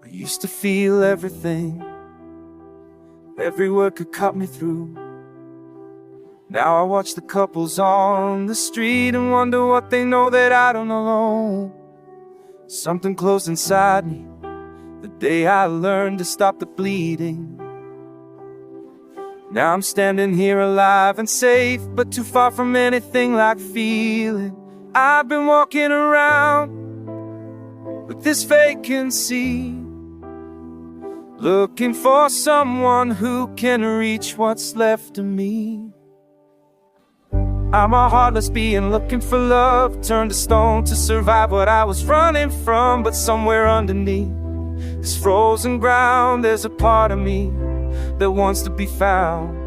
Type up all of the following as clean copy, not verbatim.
I used to feel everything, every word could cut me through. Now I watch the couples on the street and wonder what they know that I don't know. Something closed inside me the day I learned to stop the bleeding. Now I'm standing here alive and safe, but too far from anything like feeling. I've been walking around with this vacancy, looking for someone who can reach what's left of me. I'm a heartless being looking for love, turned to stone to survive what I was running from. But somewhere underneath this frozen ground, there's a part of me that wants to be found.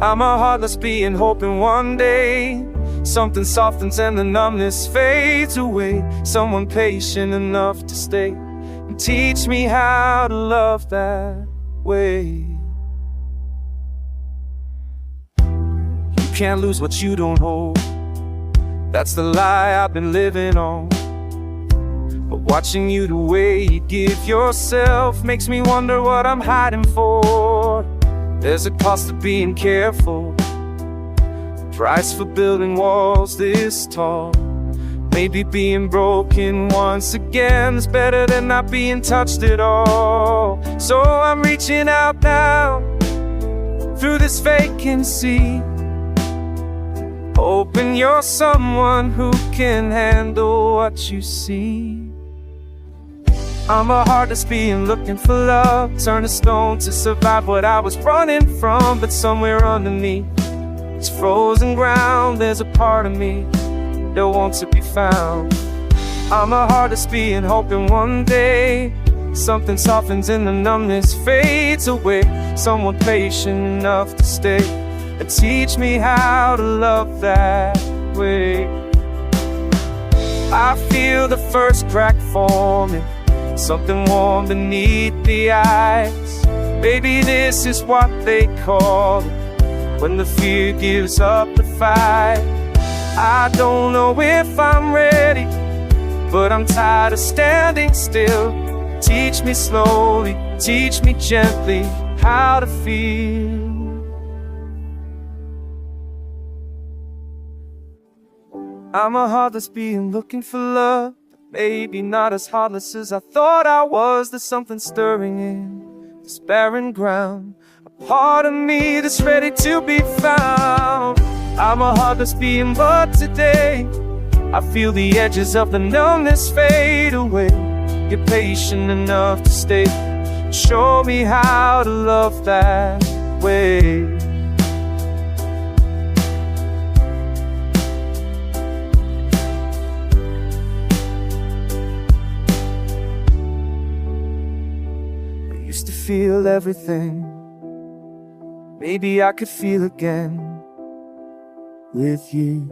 I'm a heartless being hoping one day something softens and the numbness fades away. Someone patient enough to stay and teach me how to love that way. You can't lose what you don't hold, that's the lie I've been living on. But watching you the way you give yourself makes me wonder what I'm hiding for. There's a cost to being careful, the price for building walls this tall. Maybe being broken once again is better than not being touched at all. So I'm reaching out now through this vacancy, hoping you're someone who can handle what you see. I'm a heartless being looking for love, turned to stone to survive what I was running from. But somewhere underneath this frozen ground, there's a part of me that wants to be found. I'm a heartless being hoping one day something softens and the numbness fades away. Someone patient enough to stay and teach me how to love that way. I feel the first crack forming, something warm beneath the ice. Maybe this is what they call it, when the fear gives up the fight. I don't know if I'm ready, but I'm tired of standing still. Teach me slowly, teach me gently how to feel. I'm a heartless being looking for love, maybe not as heartless as I thought I was. There's something stirring in this barren ground, a part of me that's ready to be found. I'm a heartless being, but today I feel the edges of the numbness fade away. You're patient enough to stay, show me how to love that way. Used to feel everything, maybe I could feel again with you.